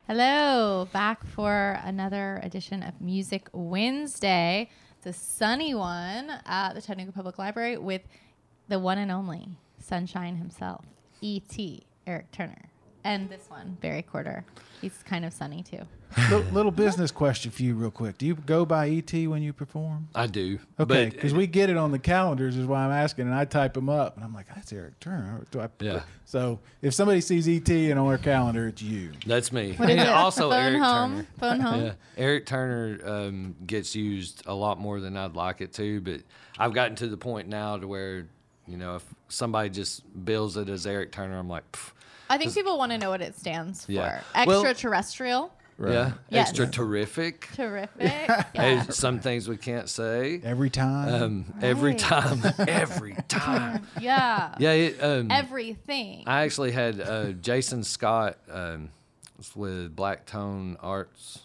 Hello, back for another edition of Music Wednesday. It's a sunny one at the Chattanooga Public Library with the one and only Sunshine himself, E.T. Eric Turner. And this one, Barry Corder. He's kind of sunny too. Little business question for you real quick. Do you go by E.T. when you perform? I do. Okay, because we get it on the calendars is why I'm asking, and I type them up, and I'm like, that's Eric Turner. Yeah. So if somebody sees E.T. and on their calendar, it's you. That's me. What is it? Also, Phone Eric home? Turner. Phone home? Yeah. Eric Turner gets used a lot more than I'd like it to, but I've gotten to the point now to where, you know, if somebody just bills it as Eric Turner, I'm like, pff. I think people want to know what it stands for. Yeah. Extraterrestrial. Right. Yeah. Yes. Extra terrific. Terrific. Hey, Yeah. some things we can't say. Every time. Every Right. time. Every time. Yeah. Yeah. Everything. I actually had Jason Scott with Black Tone Arts.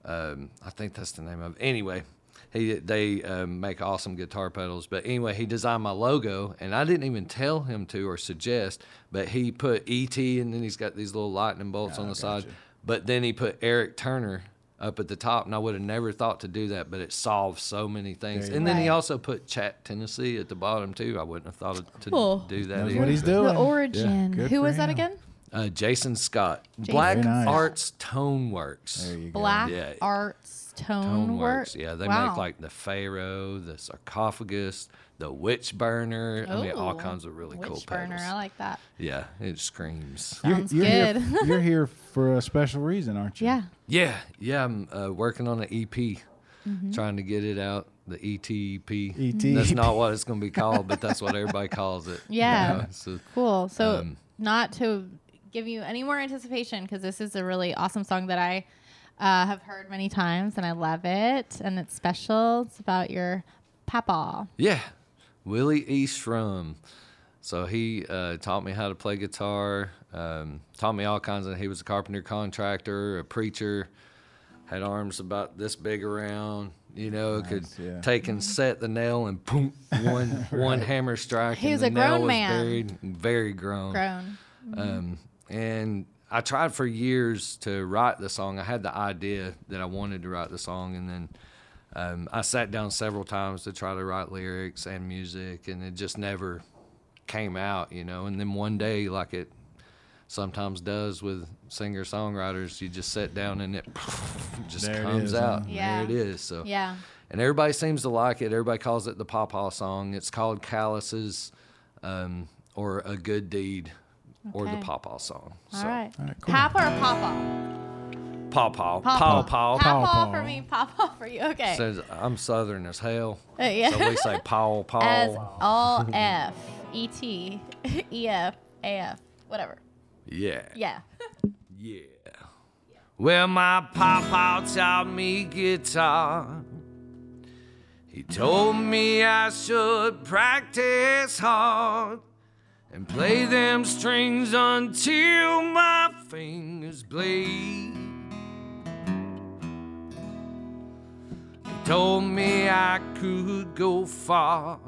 I think that's the name of it. Anyway, they make awesome guitar pedals. But anyway, he designed my logo, and I didn't even tell him to or suggest, but he put E.T., and then he's got these little lightning bolts on the side. But then he put Eric Turner up at the top, and I would have never thought to do that, but it solves so many things. And then he also put Chat, Tennessee at the bottom, too. I wouldn't have thought to do that Knows either. what he's doing. The origin. Good Who for was that him. again? Jason Scott. Jason Black Very nice. Arts Tone Works. There you go. Black Yeah. Arts Tone Tone Work. Works. Yeah, they Wow. make like the Pharaoh, the sarcophagus, the witch burner. I mean, all Ooh. kinds of really cool Witch burner. pedals. I like that. Yeah, it screams. Sounds you're good. You're here for a special reason, aren't you? Yeah. Yeah. I'm working on an EP, Mm-hmm. trying to get it out. The ETP. ETP. That's not what it's going to be called, but that's what everybody calls it. Yeah. You know, so, Cool. So not to give you any more anticipation, because this is a really awesome song that I have heard many times, and I love it, and it's special. It's about your papa. yeah, Willie E. Shrum. So he taught me how to play guitar, taught me all kinds of, he was a carpenter contractor, a preacher, had arms about this big around, you know, could take and set the nail and boom, one hammer strike. He and was the a nail grown was man. buried, very grown. And I tried for years to write the song. I had the idea that I wanted to write the song, and then I sat down several times to try to write lyrics and music, and it just never came out, you know. And then one day, like it sometimes does with singer-songwriters, you just sit down and it just There it comes is, out. huh? Yeah. There it is. So Yeah. and everybody seems to like it. Everybody calls it the Pawpaw song. It's called Calluses, or A Good Deed, or the Okay. Pawpaw song. All right. All right, cool. Papa or papa? Pawpaw. Papa. Pawpaw. Papa for me, papa for you. Okay. Says I'm Southern as hell. Yeah. So we say paw, paw. As all F, E-T, E-F, A-F, whatever. Yeah. Yeah. Yeah. Well, my papa taught me guitar. He told me I should practice hard and play them strings until my fingers bleed. He told me I could go far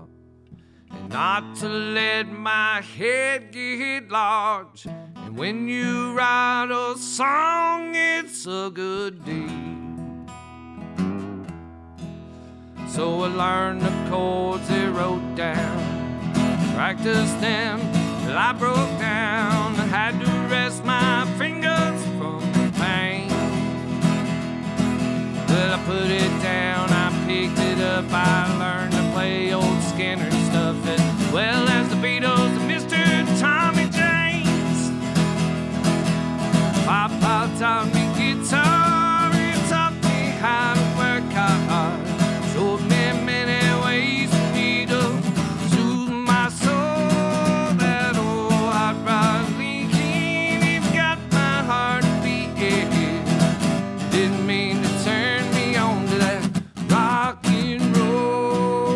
and not to let my head get large. And when you write a song, it's a good deed. So I learned the chords they wrote down, practiced them till I broke down. I had to rest my fingers from the pain. But I put it down, I picked it up, I learned to play old Skinner stuff as well as the Beatles and Mr. Tommy James. Papa taught me guitar, he taught me how to work hard. Showed me many ways for me to soothe my soul. That old hot rod Lincoln, he's got my heart beating. Didn't mean to turn me on to that rock and roll.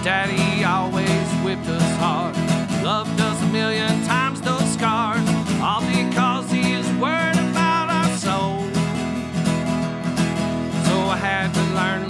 Daddy always whipped us hard, loved us a million times those scars, all because he is worried about our soul. So I had to learn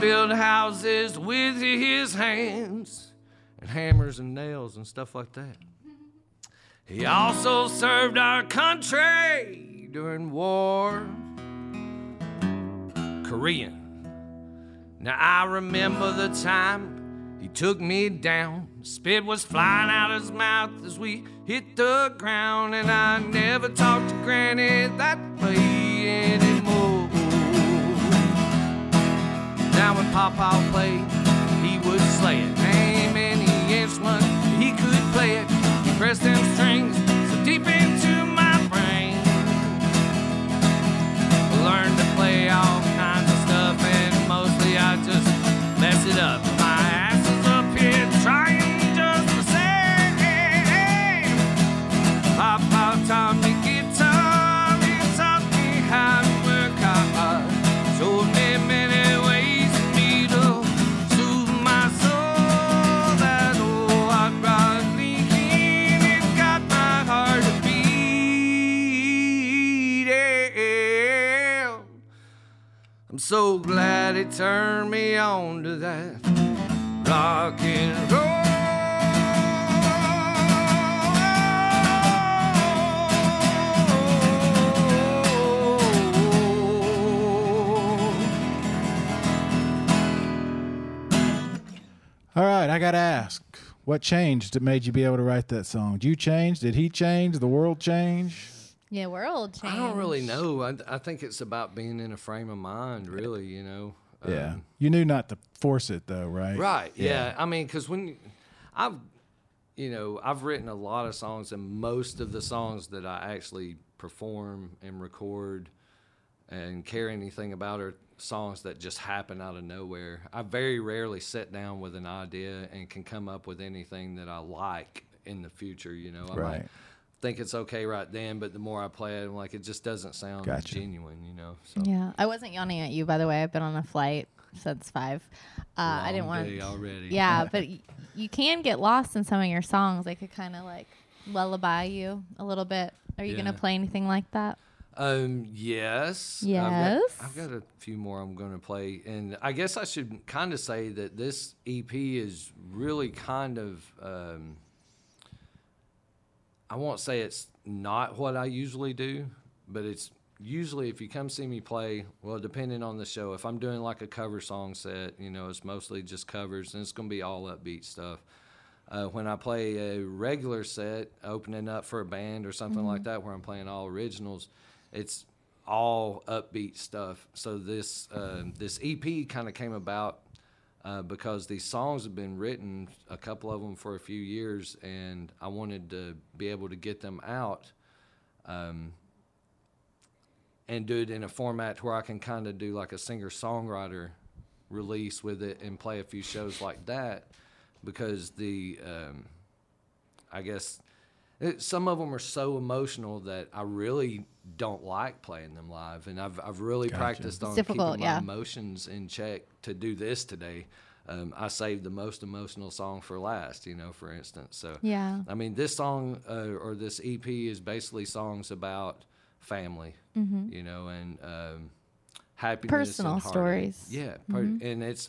built houses with his hands and hammers and nails and stuff like that. He also served our country during war. Korean. Now I remember the time he took me down. Spit was flying out his mouth as we hit the ground, and I never talked to Granny that way anymore. Now when Papa played, he would slay it. Name any instrument, he could play it. He pressed them strings so deep into my brain. Learned to play all kinds of stuff, and mostly I just mess it up. My ass is up here trying just the same. Papa taught me guitar, he taught me how to work hard. Showed me many ways for me to soothe my soul. That old hot rod leaking, it got my heart to beat. I'm so glad it turned me on to that rock and roll. All right, I got to ask, what changed that made you be able to write that song? Did you change? Did he change? Did the world change? Yeah, world change. I don't really know. I think it's about being in a frame of mind, really, you know. Yeah. You knew not to force it, though, right? Right, yeah. I mean, because I've written a lot of songs, and most of the songs that I actually perform and record and care anything about are songs that just happen out of nowhere. I very rarely sit down with an idea and can come up with anything that I like in the future, you know. I might think it's okay right then, but the more I play it, I'm like, it just doesn't sound genuine, you know. So. Yeah, I wasn't yawning at you, by the way. I've been on a flight since 5. I didn't want to already. Yeah, but you can get lost in some of your songs. They could kind of like lullaby you a little bit. Are you gonna play anything like that? Yes. Yes. I've got a few more I'm going to play, and I guess I should kind of say that this EP is really kind of. I won't say it's not what I usually do, but it's usually if you come see me play, well, depending on the show, if I'm doing like a cover song set, you know, it's mostly just covers, and it's going to be all upbeat stuff. When I play a regular set, opening up for a band or something like that, where I'm playing all originals, it's all upbeat stuff. So this EP kind of came about because these songs have been written, a couple of them for a few years, and I wanted to be able to get them out and do it in a format where I can kind of do like a singer-songwriter release with it and play a few shows like that, because I guess some of them are so emotional that I really don't like playing them live, and I've really practiced on keeping my emotions in check to do this today. I saved the most emotional song for last, you know, for instance. So I mean, this song or this EP is basically songs about family, you know, and happiness, personal and stories. Yeah, and it's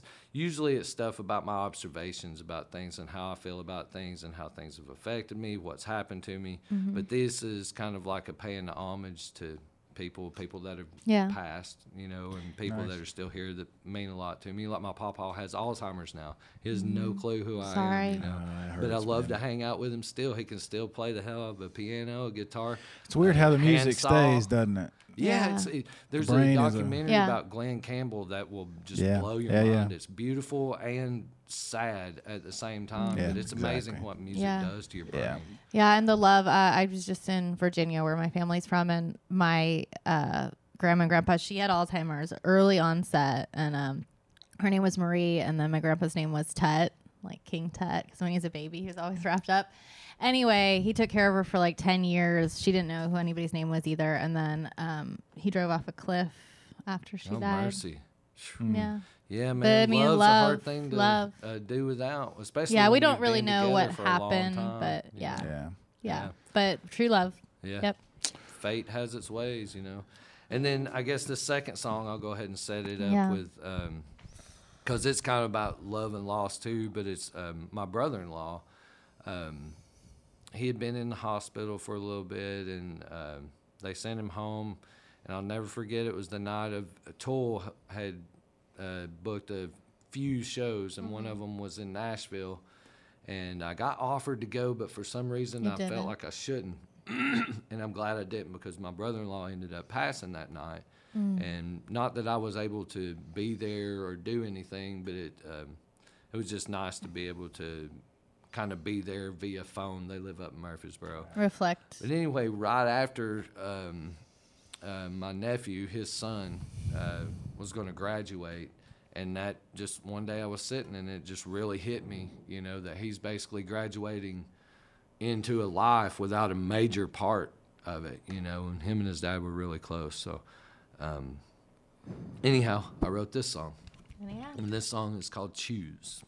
stuff about my observations about things and how I feel about things and how things have affected me, what's happened to me. But this is kind of like a paying homage to people that have passed, you know, and people that are still here that mean a lot to me. Like my papa has Alzheimer's now. He has no clue who I am, you know. But I love to hang out with him still. He can still play the hell of a piano, a guitar. It's weird how the music stays, doesn't it? Yeah, there's a documentary about Glenn Campbell that will just blow your mind. It's beautiful and sad at the same time, but it's amazing what music does to your brain. Yeah, and the love. I was just in Virginia, where my family's from, and my grandma and grandpa, she had Alzheimer's, early onset, and her name was Marie, and then my grandpa's name was Tut, like King Tut, because when he was a baby, he was always wrapped up. Anyway, he took care of her for like 10 years. She didn't know who anybody's name was either. And then he drove off a cliff after she died. Mercy. Yeah. Yeah, man. But, I mean, love's a hard thing to do without, especially we when don't you've really been know together what for a long happened, time, but you know? yeah. But true love. Yeah. Yep. Fate has its ways, you know. And then I guess the second song, I'll go ahead and set it up with because it's kind of about love and loss too. But it's my brother-in-law. He had been in the hospital for a little bit, and they sent him home. And I'll never forget, it was the night of Toll had booked a few shows, and one of them was in Nashville. And I got offered to go, but for some reason I felt like I shouldn't. And I'm glad I didn't, because my brother-in-law ended up passing that night. And not that I was able to be there or do anything, but it was just nice to be able to kind of be there via phone. They live up in Murfreesboro. Reflect. But anyway, right after my nephew, his son, was going to graduate, and that just one day I was sitting, and it just really hit me, you know, that he's basically graduating into a life without a major part of it, you know, and him and his dad were really close. So anyhow, I wrote this song. And this song is called Choose.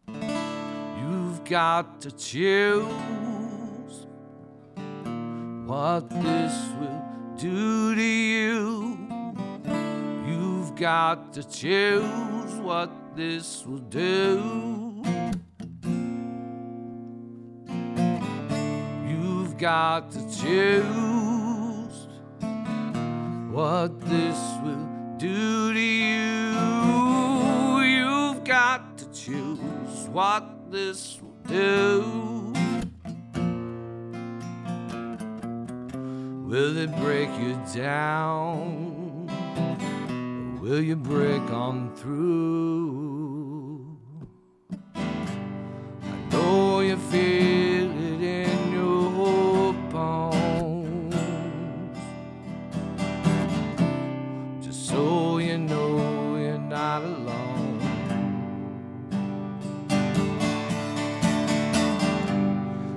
You've got to choose what this will do to you. You've got to choose what this will do. You've got to choose what this will do to you. You've got to choose what this will do. Will it break you down? Or will you break on through? I know you feel it in your bones. Just so you know you're not alone.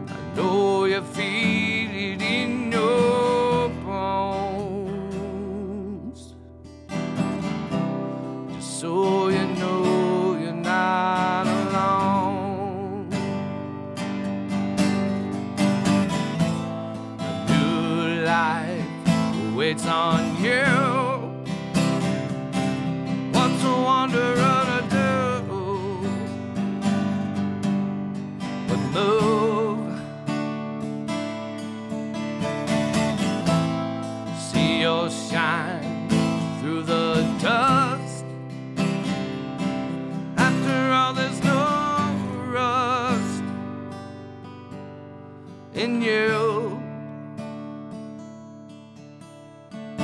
I know you feel it in your bones. Just so you know you're not alone. A new life waits on you. What's a wanderer to do but move? See your shine through the dust. After all, there's no rust in you. I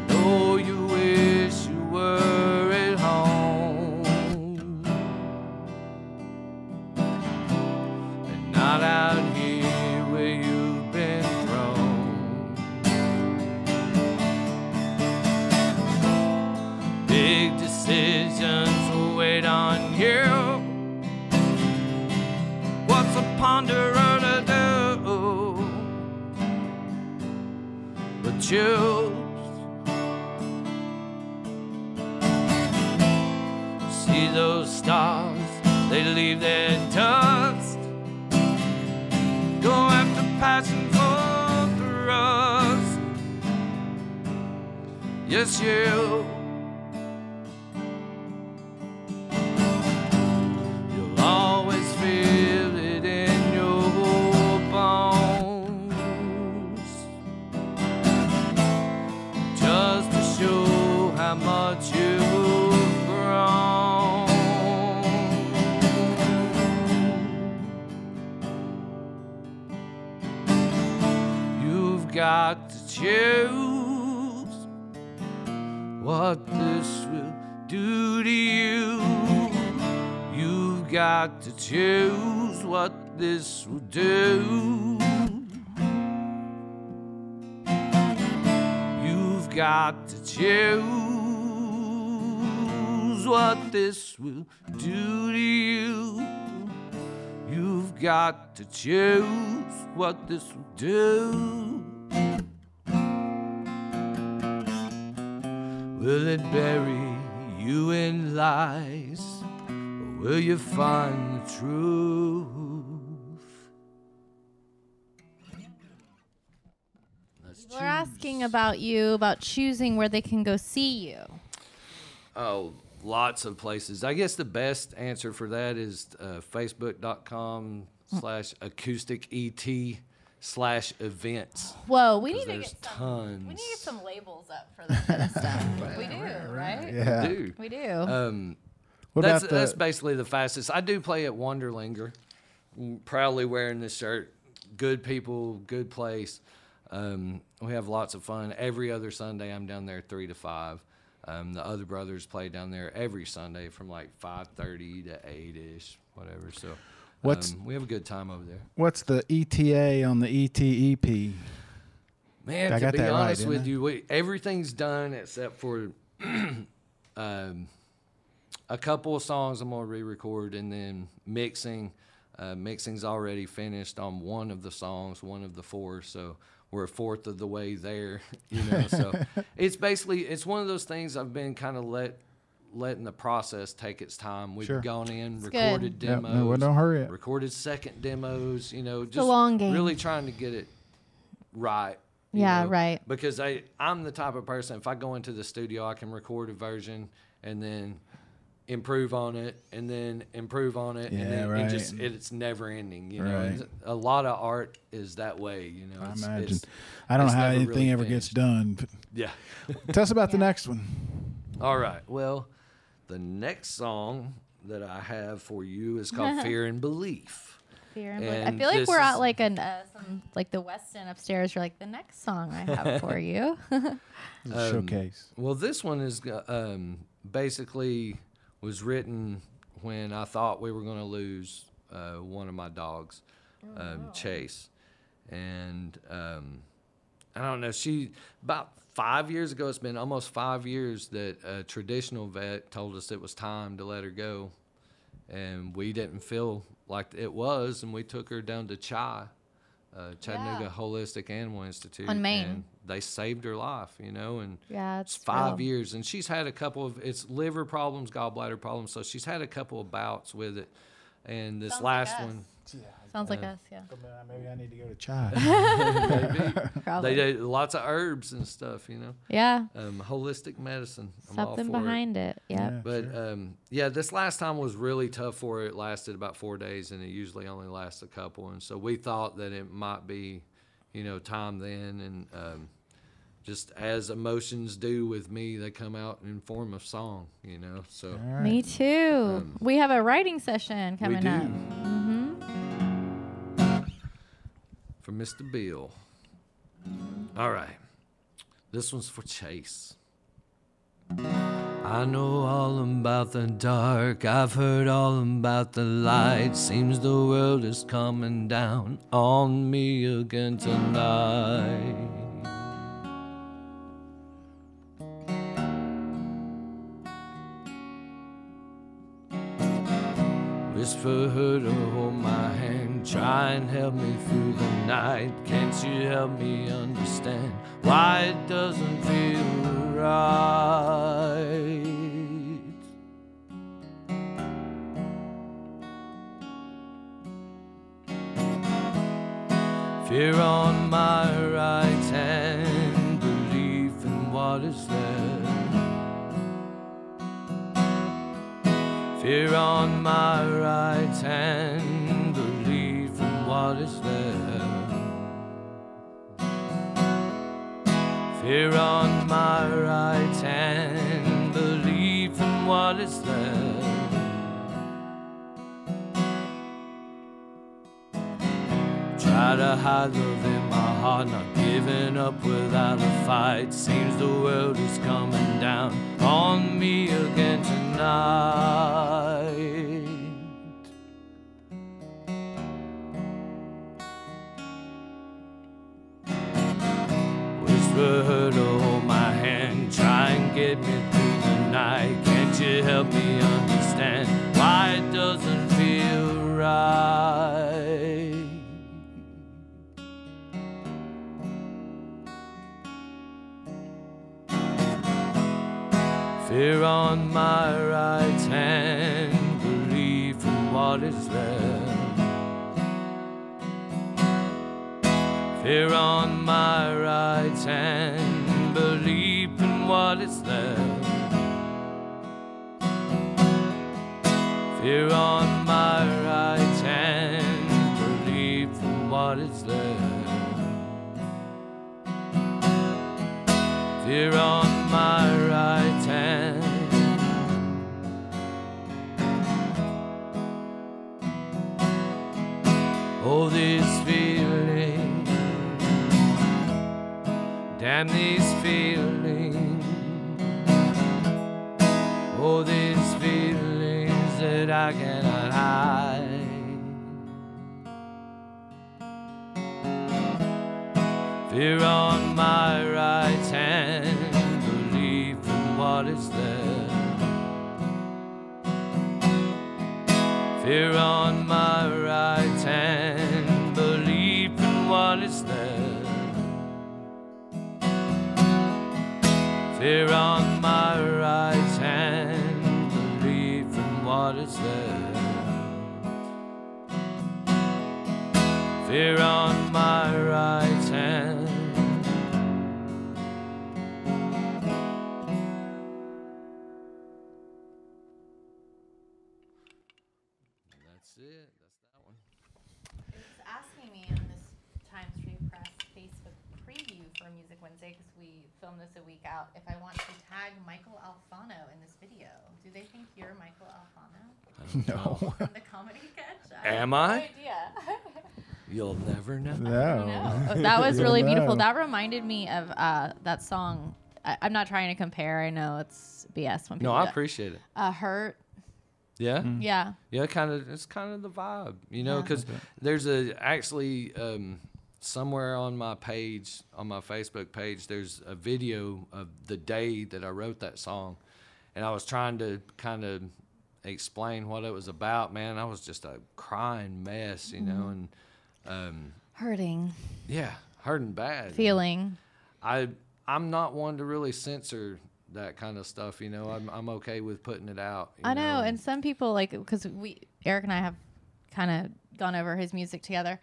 know you wish you were at home and not out here where you've been thrown. Big decisions will wait on you. What's a ponderer to do but choose? See those stars, they leave their dust. Go after passion for thrust. Yes, you. You'll always feel it in your bones. Just to show how much you've grown. You've got to choose what this will do to you. You've got to choose what this will do. You've got to choose what this will do to you. You've got to choose what this will do. Will it bury you in lies, or will you find the truth? We're asking about you, about choosing where they can go see you. Oh, lots of places. I guess the best answer for that is facebook.com/acousticet/events. Whoa, we need to There's get some. tons. We need to get some labels up for this kind of stuff. We do, right? Yeah. We do. We do. What That's about that's basically the fastest. I do play at Wonderlinger, proudly wearing this shirt. Good people, good place. We have lots of fun. Every other Sunday, I'm down there 3 to 5. The other brothers play down there every Sunday from like 5:30 to 8ish, whatever. So, we have a good time over there. What's the ETA on the ETEP? Man, I to got be that right, honest didn't with I? you, everything's done except for a couple of songs I'm gonna re-record, and then mixing. Mixing's already finished on one of the songs, one of the 4. So we're a fourth of the way there, you know. So it's one of those things I've been kind of letting the process take its time. We've Sure. gone in, It's recorded good. Yep, demos, no, well, don't hurry it. recorded second demos, you know, a just long game. really trying to get it right. you Yeah, know, right. Because I'm the type of person, if I go into the studio, I can record a version and then improve on it and then improve on it, Yeah, and then right. it's never ending, you know. Right. A lot of art is that way, you know. I It's- imagine. it's- I don't know it's how never anything really ever gets finished. done. Yeah. Tell us about the Yeah. next one. All right. Well, the next song that I have for you is called Fear and Belief. Fear and I and feel like this we're at is- like like the Westin upstairs. You're like, the next song I have for you. Showcase. Well, this one is basically was written when I thought we were going to lose one of my dogs, Chase. And I don't know, about 5 years ago, it's been almost 5 years that a traditional vet told us it was time to let her go. And we didn't feel like it was, and we took her down to Chattanooga Yeah. Holistic Animal Institute. On Main. And they saved her life, you know, and Yeah, it's it's 5 real. years. And she's had a couple of, it's liver problems, gallbladder problems, so she's had a couple of bouts with it. And this Sounds like last us. one, Sounds like us, yeah. Maybe I need to go to Chai. Probably. they do lots of herbs and stuff, you know, Yeah. holistic medicine. I'm all Something for it. behind it. Yeah. But this last time was really tough for her. It lasted about 4 days, and it usually only lasts a couple. And so we thought that it might be, you know, time then. And just as emotions do with me, they come out in form of song, you know. So All right. Me too. We have a writing session coming do. up. Mm-hmm. from Mr. Bill. All right, this one's for Chase. I know all about the dark, I've heard all about the light. Seems the world is coming down on me again tonight. Whisper her to hold my hand, try and help me through the night. Can't you help me understand why it doesn't feel right? Fear on my right hand, belief in what is there. Fear on my right hand, belief in what is there. Fear on my right hand, belief in what is there. Try to hide love in my heart, not giving up without a fight. Seems the world is coming down on me again tonight. Whisper her to hold my hand, try and get me through the night. Can't you help me understand why it doesn't feel right? Fear on my right hand, belief in what is there. Fear on my right hand, belief in what is there. Fear on my right hand, belief in what is there. Fear on my right hand. Oh, this feeling, damn these feelings. Oh, these feelings that I cannot hide. Fear on my right hand, belief in what is there. Fear on my right hand, belief in what is there. Fear on my right hand, belief in what is there. Fear on my right hand. That's it. That's that one. It's asking me on this Times Free Press Facebook preview for Music Wednesday, because we filmed this a week out, if I want to tag Michael Alfano in this video. Do they think you're Michael Alfano? No. From the comedy sketch? Am have I? no idea. You'll never know. No. No. That was really You'll beautiful. know. That reminded me of that song. I'm not trying to compare. I know it's BS when people No, I do appreciate it. that. Hurt. Yeah. Yeah. Yeah, it's kind of the vibe, you know, Yeah. because there's actually somewhere on my page, on my Facebook page, there's a video of the day that I wrote that song, and I was trying to kind of explain what it was about. Man, I was just a crying mess, you know, and Hurting. yeah, hurting bad. Feeling. I'm not one to really censor that kind of stuff, you know. I'm okay with putting it out. I know, and some people, like, because Eric and I have kind of gone over his music together,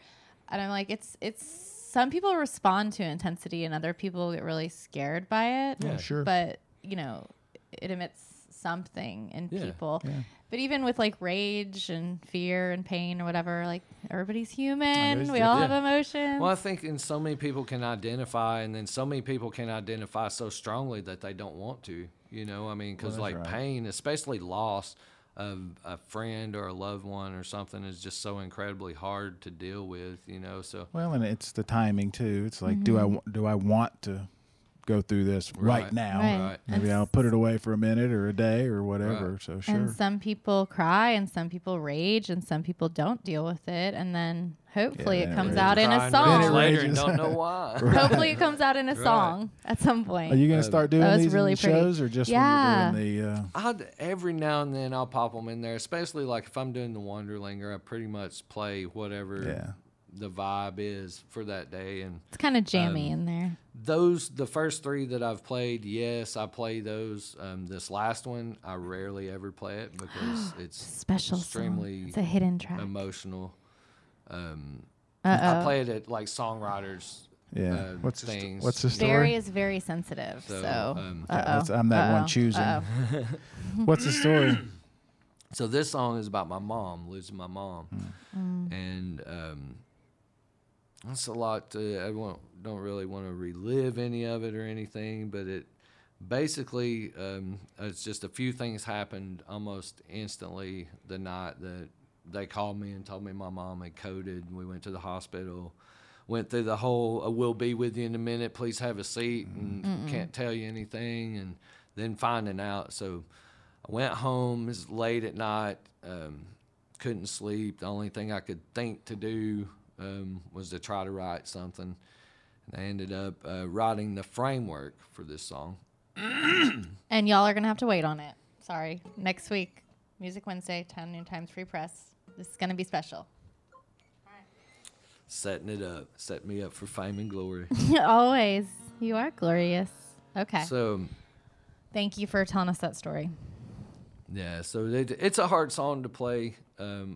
and I'm like, it's some people respond to intensity, and other people get really scared by it. Yeah, sure. But you know, it emits something in Yeah. people. Yeah. But even with like rage and fear and pain or whatever, like everybody's human. Everybody's We all have different. emotions. Well, I think and so many people can identify, and then so many people can identify so strongly that they don't want to, you know. I mean, because Well, that's like right. pain, especially loss of a friend or a loved one or something, is just so incredibly hard to deal with, you know. So Well, and it's the timing too. It's like, do I want to go through this right, Right. now? Right. Maybe I'll put it away for a minute or a day or whatever. Right. So sure. And some people cry, and some people rage, and some people don't deal with it, and then hopefully then it it comes rages. out in a crying song. minutes later and Rages. don't know why. Hopefully it comes out in a Right. song at some point. Are you going to start doing That was these really in the pretty. shows or just Yeah. when you're doing the? Every now and then I'll pop them in there, especially like if I'm doing the Wonderlinger, I pretty much play whatever Yeah. the vibe is for that day. And It's kind of jammy in there. the first three that I've played, yes, I play those. This last one, I rarely ever play it because it's Special extremely song. It's a hidden track. emotional. I Uh-oh. play it at like songwriters. Yeah. What's things. what's the story? Barry is very sensitive, So, so. I'm that one choosing. What's the story? So this song is about my mom, losing my mom, and that's a lot. Don't really want to relive any of it or anything, but it basically it's just a few things happened almost instantly the night that they called me and told me my mom had coded. We went to the hospital, went through the whole "we'll be with you in a minute, please have a seat," and can't tell you anything, and then finding out. So I went home. It was late at night. Couldn't sleep. The only thing I could think to do was to try to write something. And I ended up writing the framework for this song. And y'all are going to have to wait on it. Sorry. Next week, Music Wednesday, 10 New Times Free Press. This is going to be special. Setting it up. Set me up for fame and glory. Always. You are glorious. Okay. So, Thank you for telling us that story. yeah, so it's a hard song to play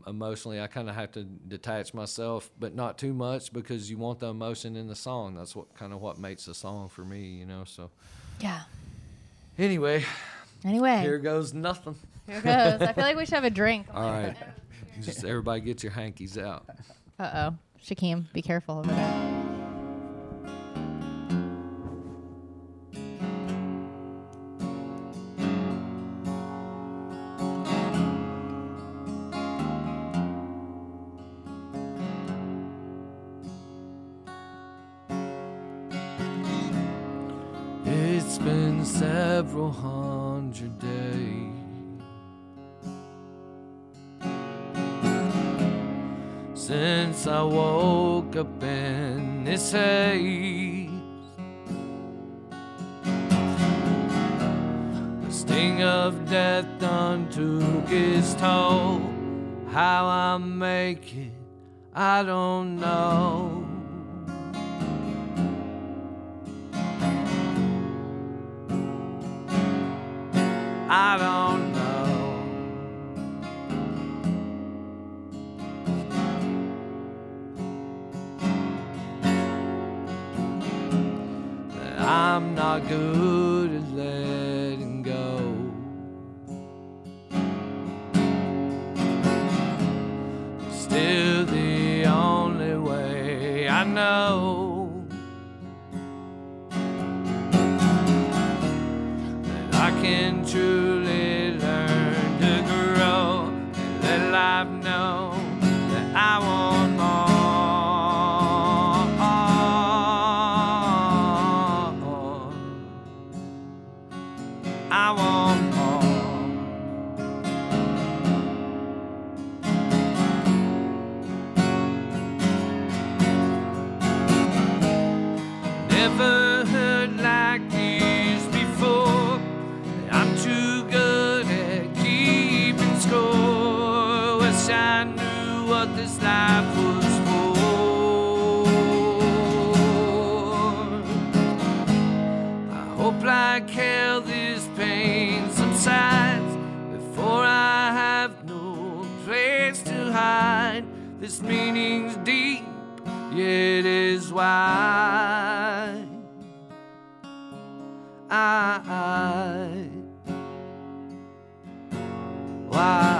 emotionally. I kind of have to detach myself, but not too much because you want the emotion in the song. That's what makes a song for me, you know. So Yeah. anyway, Anyway, Here goes nothing. here goes. I feel like we should have a drink. All right. Just everybody get your hankies out. Uh-oh. Shakeem, be careful over there. It's been several hundred days since I woke up in this haze. The sting of death done took its toll. How I make it, I don't know. I don't know. I'm not good at letting go. Still the only way I know. I can truly learn to grow and let life know that I want more. I want more. Never heard like this before. I'm too good at keeping score. Wish I knew what this life was for. I hope like hell this pain subsides before I have no place to hide. This meaning's deep, yet is wide. Why?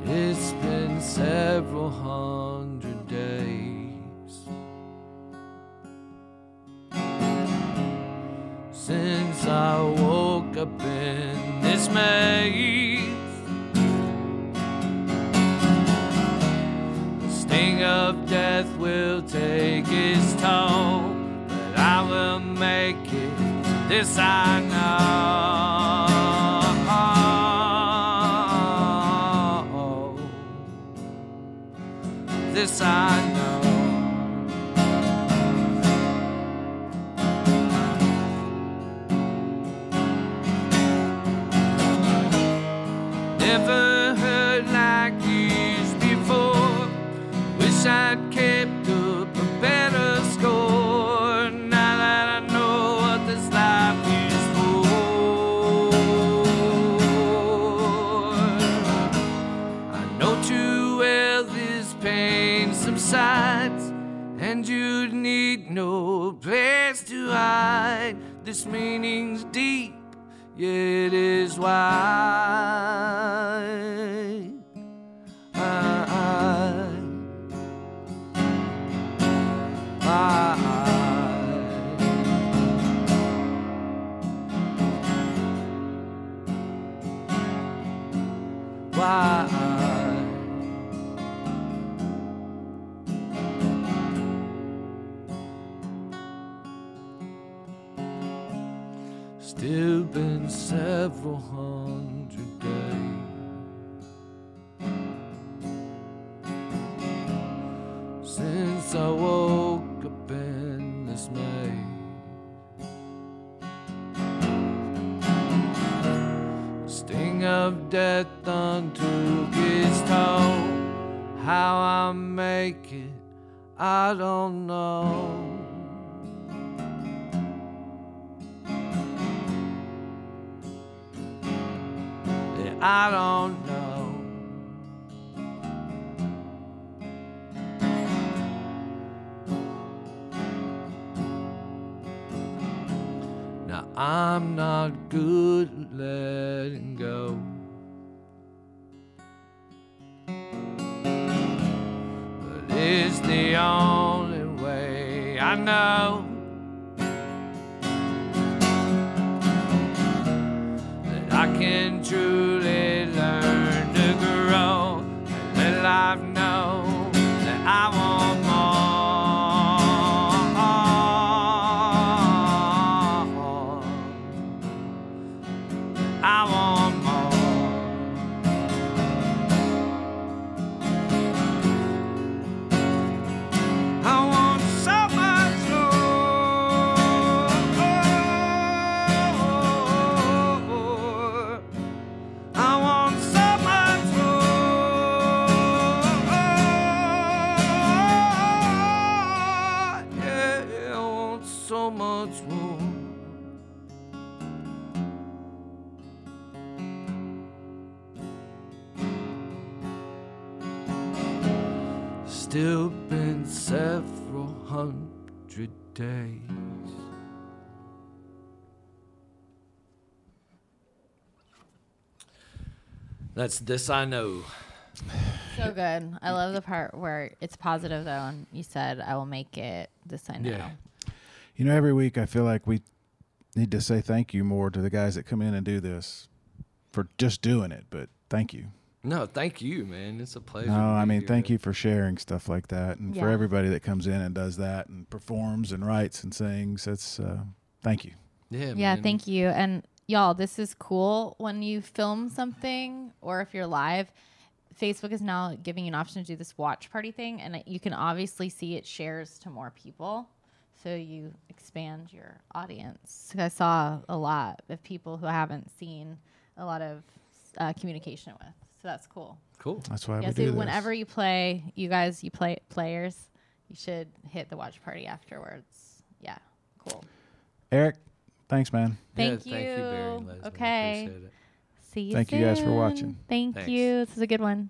It's been several hundred days since I woke up in this maze. The sting of death will take its toll, but I will make it, this I know. This I know. Never heard like this before. Wish I'd kept up a better score. Now that I know what this life is for, I know too well this pain subsides, and you'd need no place to hide. This meaning's deep, yet is wide. Why? Still been several hundred days since I woke up in this maze. The sting of death done took its toll. How I make it, I don't know. I don't know. Now I'm not good at letting go, but it's the only way I know that I can truly learn to grow and let life know that I want more. I want more. I want so much more. I want so much more. Yeah, I want so much more. Still been several hundred days. That's This I Know. So good. I love the part where it's positive though, and you said, "I will make it." This I know. Yeah. You know, every week I feel like we need to say thank you more to the guys that come in and do this for just doing it, but thank you. No, thank you, man. It's a pleasure. No, to I be mean, here. thank you for sharing stuff like that, and for Yeah. everybody that comes in and does that and performs and writes and sings. It's thank you. Yeah, Yeah, man. thank you. And y'all, this is cool when you film something or if you're live. Facebook is now giving you an option to do this watch party thing, and you can obviously see it shares to more people. So you expand your audience. So I saw a lot of people who I haven't seen a lot of communication with. So that's cool. Cool. That's why Yeah, we so do this. whenever you players, you should hit the watch party afterwards. Yeah, cool. Eric, thanks, man. Thank Thank you, Barry and Leslie. I Okay. appreciate it. See you Thank you guys for soon. watching. Thank Thanks. you. This is a good one.